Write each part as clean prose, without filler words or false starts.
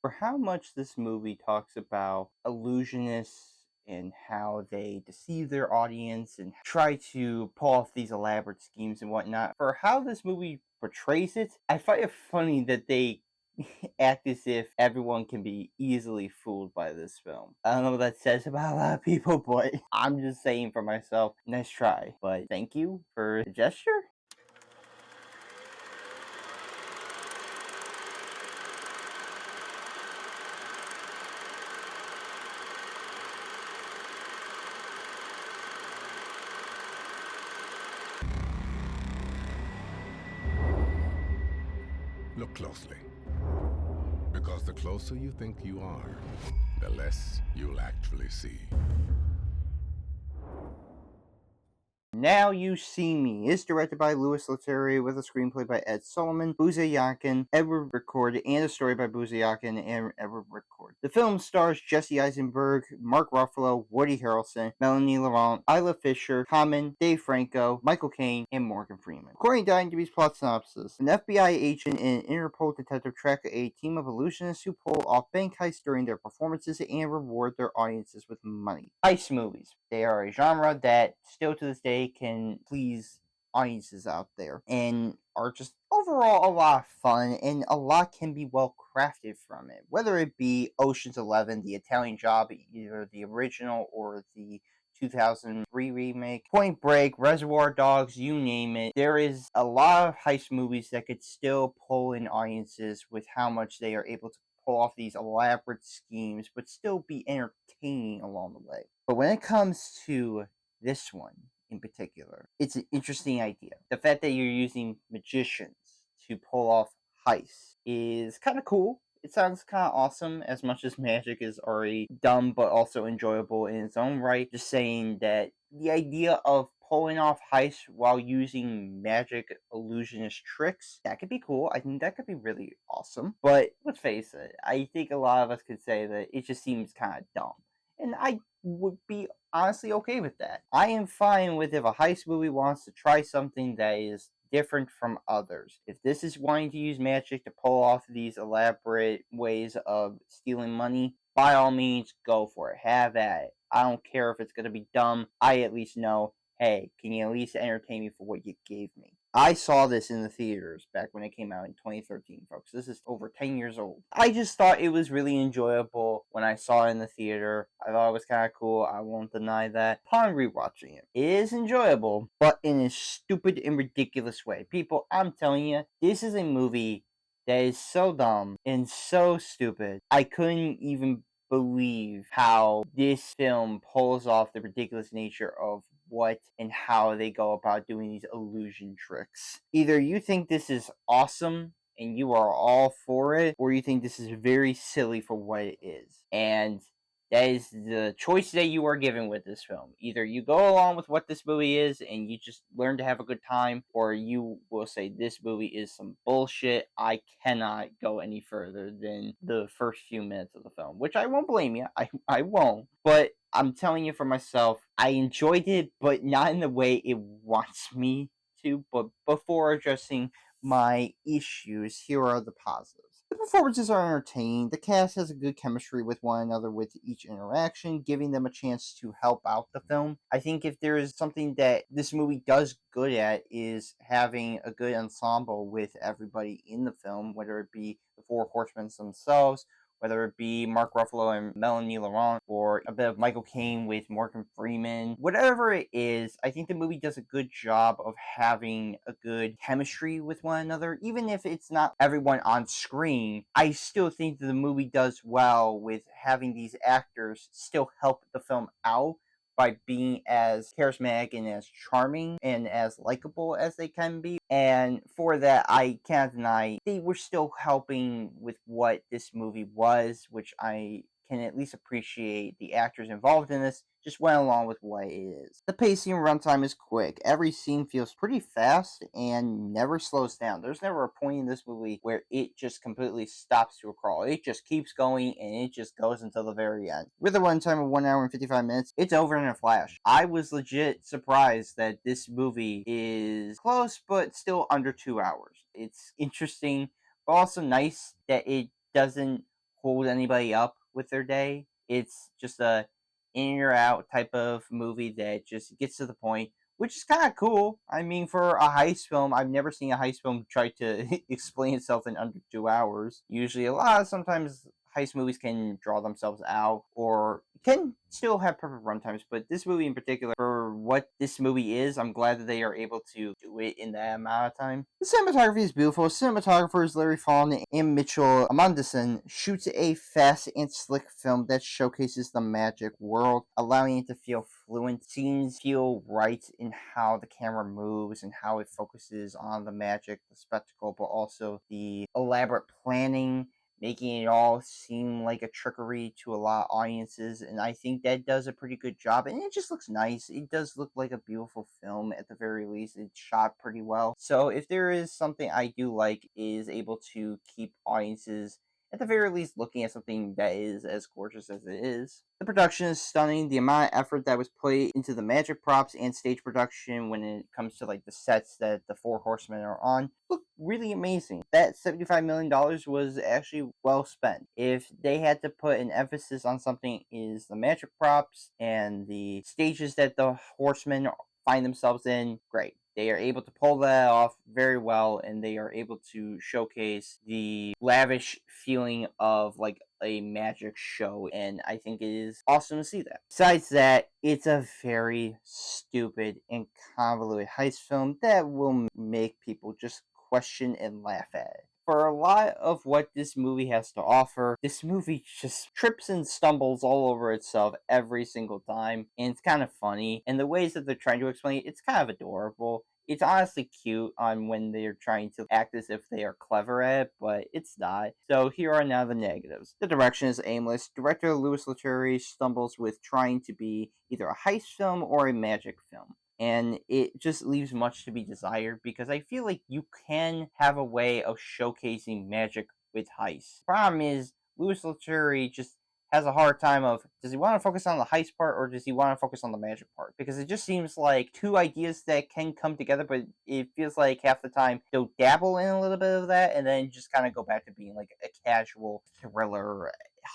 For how much this movie talks about illusionists and how they deceive their audience and try to pull off these elaborate schemes and whatnot, for how this movie portrays it, I find it funny that they act as if everyone can be easily fooled by this film. I don't know what that says about a lot of people, but I'm just saying for myself, nice try. But thank you for the gesture. Look closely. Because the closer you think you are, the less you'll actually see. Now You See Me is directed by Leterrier with a screenplay by Ed Solomon, Boaz Yakin, Edward Ricourt, and a story by Boaz Yakin and Edward Ricourt. The film stars Jesse Eisenberg, Mark Ruffalo, Woody Harrelson, Mélaine, Laurent, Isla Fisher, Caine, Dave Franco, Michael Caine, and Morgan Freeman. According to IMDb's plot synopsis, an FBI agent and an Interpol detective track a team of illusionists who pull off bank heists during their performances and reward their audiences with money. Heist movies. They are a genre that still to this day can please audiences out there and are just overall a lot of fun, and a lot can be well crafted from it. Whether it be Ocean's 11, The Italian Job, either the original or the 2003 remake, Point Break, Reservoir Dogs, you name it. There is a lot of heist movies that could still pull in audiences with how much they are able to pull off these elaborate schemes, but still be entertaining along the way. But when it comes to this one in particular, it's an interesting idea. The fact that you're using magicians to pull off heists is kind of cool. It sounds kind of awesome, as much as magic is already dumb but also enjoyable in its own right. Just saying that the idea of pulling off heists while using magic illusionist tricks, that could be cool. I think that could be really awesome. But let's face it, I think a lot of us could say that it just seems kind of dumb. And I would be honestly okay with that. I am fine with if a heist movie wants to try something that is different from others. If this is wanting to use magic to pull off these elaborate ways of stealing money, by all means, go for it. Have at it. I don't care if it's going to be dumb. I at least know, hey, can you at least entertain me for what you gave me? I saw this in the theaters back when it came out in 2013, folks. This is over 10 years old. I just thought it was really enjoyable when I saw it in the theater. I thought it was kind of cool. I won't deny that. Upon rewatching it, it is enjoyable, but in a stupid and ridiculous way. People, I'm telling you, this is a movie that is so dumb and so stupid. I couldn't even believe how this film pulls off the ridiculous nature of what and how they go about doing these illusion tricks. Either you think this is awesome and you are all for it, or you think this is very silly for what it is. And that is the choice that you are given with this film. Either you go along with what this movie is and you just learn to have a good time, or you will say this movie is some bullshit. I cannot go any further than the first few minutes of the film, which I won't blame you. I won't. But I'm telling you for myself, I enjoyed it, but not in the way it wants me to. But before addressing my issues, here are the positives. The performances are entertaining. The cast has a good chemistry with one another with each interaction, giving them a chance to help out the film. I think if there is something that this movie does good at is having a good ensemble with everybody in the film, whether it be the Four Horsemen themselves, whether it be Mark Ruffalo and Mélaine Laurent, or a bit of Michael Caine with Morgan Freeman. Whatever it is, I think the movie does a good job of having a good chemistry with one another. Even if it's not everyone on screen, I still think that the movie does well with having these actors still help the film out by being as charismatic and as charming and as likable as they can be. And for that, I can't deny they were still helping with what this movie was, which I can at least appreciate the actors involved in this just went along with what it is. The pacing and runtime is quick. Every scene feels pretty fast and never slows down. There's never a point in this movie where it just completely stops to a crawl. It just keeps going and it just goes until the very end. With a runtime of 1 hour and 55 minutes, it's over in a flash. I was legit surprised that this movie is close but still under 2 hours. It's interesting, but also nice that it doesn't hold anybody up with their day. It's just a in or out type of movie that just gets to the point, which is kind of cool. I mean, for a heist film, I've never seen a heist film try to explain itself in under 2 hours. Usually, sometimes heist movies can draw themselves out or can still have perfect runtimes, but this movie in particular, for what this movie is, I'm glad that they are able to do it in that amount of time. The cinematography is beautiful. Cinematographers Larry Fallon and Mitchell Amundsen shoots a fast and slick film that showcases the magic world, allowing it to feel fluent. Scenes feel right in how the camera moves and how it focuses on the magic, the spectacle, but also the elaborate planning, making it all seem like a trickery to a lot of audiences, and I think that does a pretty good job, and it just looks nice. It does look like a beautiful film at the very least. It's shot pretty well. So if there is something I do like, is able to keep audiences at the very least looking at something that is as gorgeous as it is. The production is stunning. The amount of effort that was put into the magic props and stage production when it comes to like the sets that the Four Horsemen are on look really amazing. That $75 million was actually well spent. If they had to put an emphasis on something, is the magic props and the stages that the horsemen find themselves in, great. They are able to pull that off very well, and they are able to showcase the lavish feeling of like a magic show, and I think it is awesome to see that. Besides that, it's a very stupid and convoluted heist film that will make people just question and laugh at it. For a lot of what this movie has to offer, this movie just trips and stumbles all over itself every single time, and it's kind of funny. And the ways that they're trying to explain it, it's kind of adorable. It's honestly cute on when they're trying to act as if they are clever at it, but it's not. So here are now the negatives. The direction is aimless. Director Louis Leterrier stumbles with trying to be either a heist film or a magic film, and it just leaves much to be desired, because I feel like you can have a way of showcasing magic with heist. Problem is, Louis Leterrier just has a hard time of, does he want to focus on the heist part or does he want to focus on the magic part? Because it just seems like two ideas that can come together, but it feels like half the time they'll dabble in a little bit of that and then just kind of go back to being like a casual thriller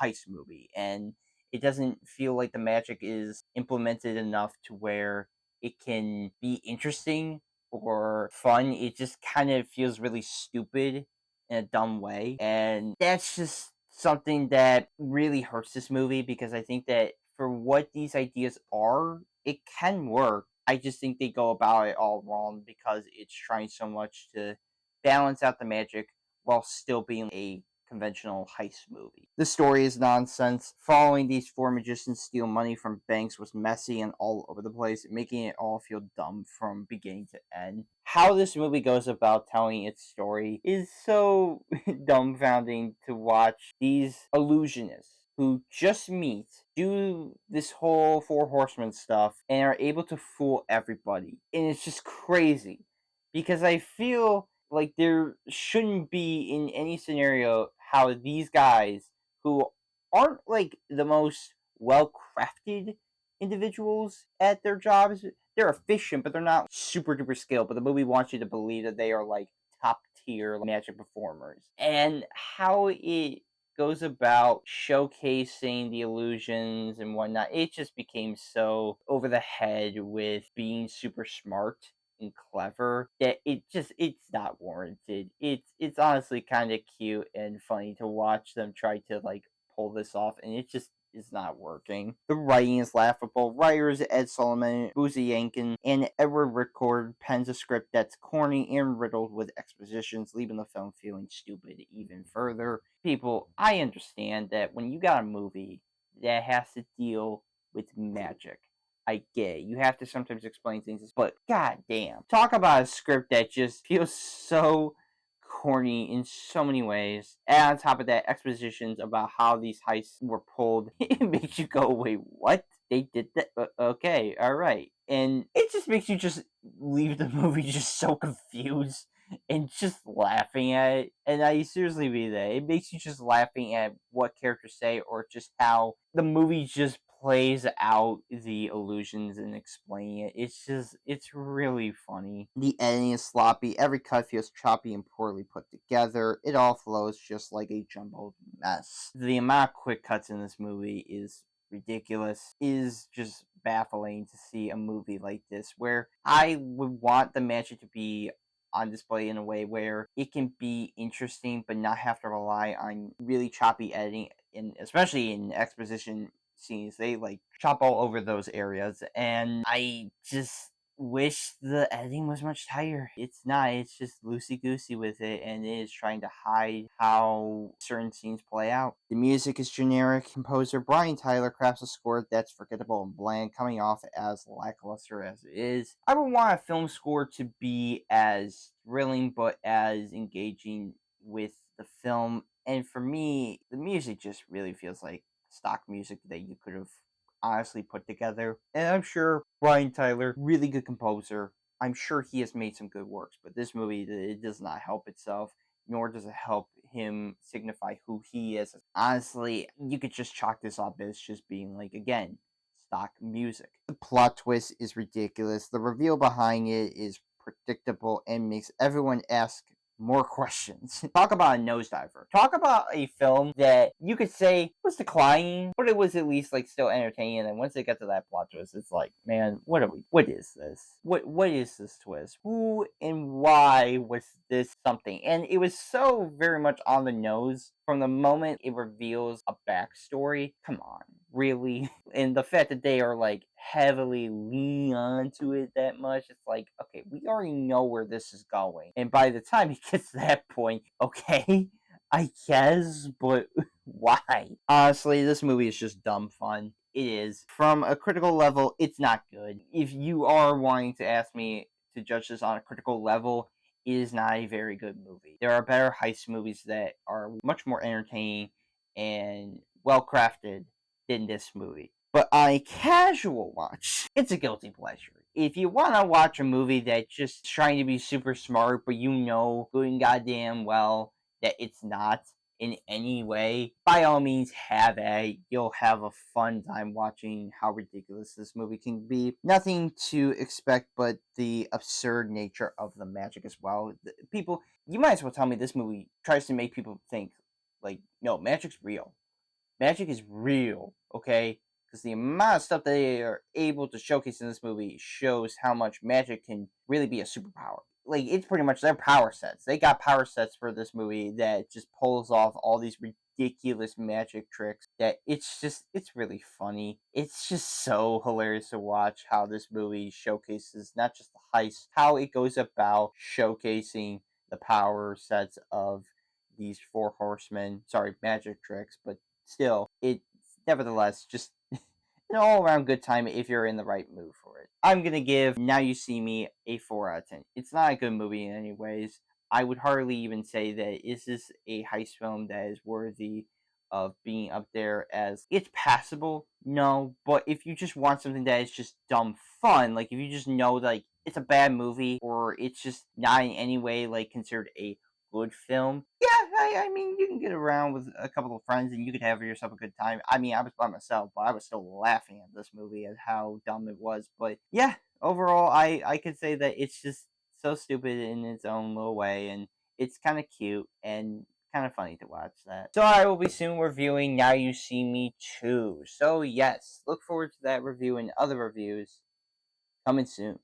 heist movie. And it doesn't feel like the magic is implemented enough to where it can be interesting or fun. It just kind of feels really stupid in a dumb way. And that's just something that really hurts this movie, because I think that for what these ideas are, it can work. I just think they go about it all wrong, because it's trying so much to balance out the magic while still being a conventional heist movie. The story is nonsense. Following these four magicians steal money from banks was messy and all over the place, making it all feel dumb from beginning to end. How this movie goes about telling its story is so dumbfounding to watch these illusionists who just meet, do this whole Four Horsemen stuff, and are able to fool everybody. And it's just crazy, because I feel like there shouldn't be in any scenario how these guys, who aren't like the most well crafted individuals at their jobs, they're efficient, but they're not super duper skilled. But the movie wants you to believe that they are like top tier magic performers. And how it goes about showcasing the illusions and whatnot, it just became so over the head with being super smart and clever that it's not warranted. It's honestly kind of cute and funny to watch them try to like pull this off, and it just is not working. The writing is laughable. Writers Ed Solomon, Boozy Yakin, and Edward Ricourt pens a script that's corny and riddled with expositions, leaving the film feeling stupid even further. People, I understand that when you got a movie that has to deal with magic, I get it. You have to sometimes explain things, but goddamn, talk about a script that just feels so corny in so many ways. And on top of that, expositions about how these heists were pulled, it makes you go, wait, what? They did that? Okay, alright. And it just makes you just leave the movie just so confused and just laughing at it. And I seriously mean that. It makes you just laughing at what characters say, or just how the movie just plays out the illusions and explaining it. It's really funny. The editing is sloppy. Every cut feels choppy and poorly put together. It all flows just like a jumbled mess. The amount of quick cuts in this movie is ridiculous. It is just baffling to see a movie like this where I would want the magic to be on display in a way where it can be interesting but not have to rely on really choppy editing, and especially in exposition scenes they like chop all over those areas, and I just wish the editing was much tighter. It's not, it's just loosey goosey with it, and it is trying to hide how certain scenes play out. The music is generic. Composer Brian Tyler crafts a score that's forgettable and bland, coming off as lackluster as it is. I would want a film score to be as thrilling but as engaging with the film, and for me the music just really feels like stock music that you could have honestly put together. And I'm sure Brian Tyler, really good composer, I'm sure he has made some good works, but this movie, it does not help itself, nor does it help him signify who he is. Honestly, you could just chalk this up as just being like, again, stock music. The plot twist is ridiculous. The reveal behind it is predictable and makes everyone ask more questions. Talk about a nosediver. Talk about a film that you could say was declining, but it was at least like still entertaining. And then once they get to that plot twist, it's like, man, what is this? What is this twist? Who and why was this something? And it was so very much on the nose from the moment it reveals a backstory. Come on, really? And the fact that they are like heavily lean onto it that much, it's like, okay, we already know where this is going. And by the time it gets to that point, okay, I guess, but why? Honestly, this movie is just dumb fun. It is. From a critical level, it's not good. If you are wanting to ask me to judge this on a critical level, it is not a very good movie. There are better heist movies that are much more entertaining and well crafted than this movie. But on a casual watch, it's a guilty pleasure. If you want to watch a movie that's just trying to be super smart, but you know good and goddamn well that it's not in any way, by all means have it. You'll have a fun time watching how ridiculous this movie can be. Nothing to expect but the absurd nature of the magic as well. People, you might as well tell me this movie tries to make people think, like, no, magic's real. Magic is real, okay? Because the amount of stuff they are able to showcase in this movie shows how much magic can really be a superpower. Like, it's pretty much their power sets. They got power sets for this movie that just pulls off all these ridiculous magic tricks that it's really funny. It's just so hilarious to watch how this movie showcases not just the heist, how it goes about showcasing the power sets of these four horsemen. Sorry, magic tricks, but still, it's nevertheless just an all around good time if you're in the right mood for it. I'm gonna give Now You See Me a 4 out of 10. It's not a good movie in any ways. I would hardly even say that is this a heist film that is worthy of being up there as it's passable. No, but if you just want something that is just dumb fun, like if you just know like it's a bad movie or it's just not in any way like considered a good film. Yeah, I mean, you can get around with a couple of friends and you could have yourself a good time. I mean, I was by myself, but I was still laughing at this movie at how dumb it was. But yeah, overall, I could say that it's just so stupid in its own little way, and it's kind of cute and kind of funny to watch that. So I will be soon reviewing Now You See Me 2. So yes, look forward to that review and other reviews coming soon.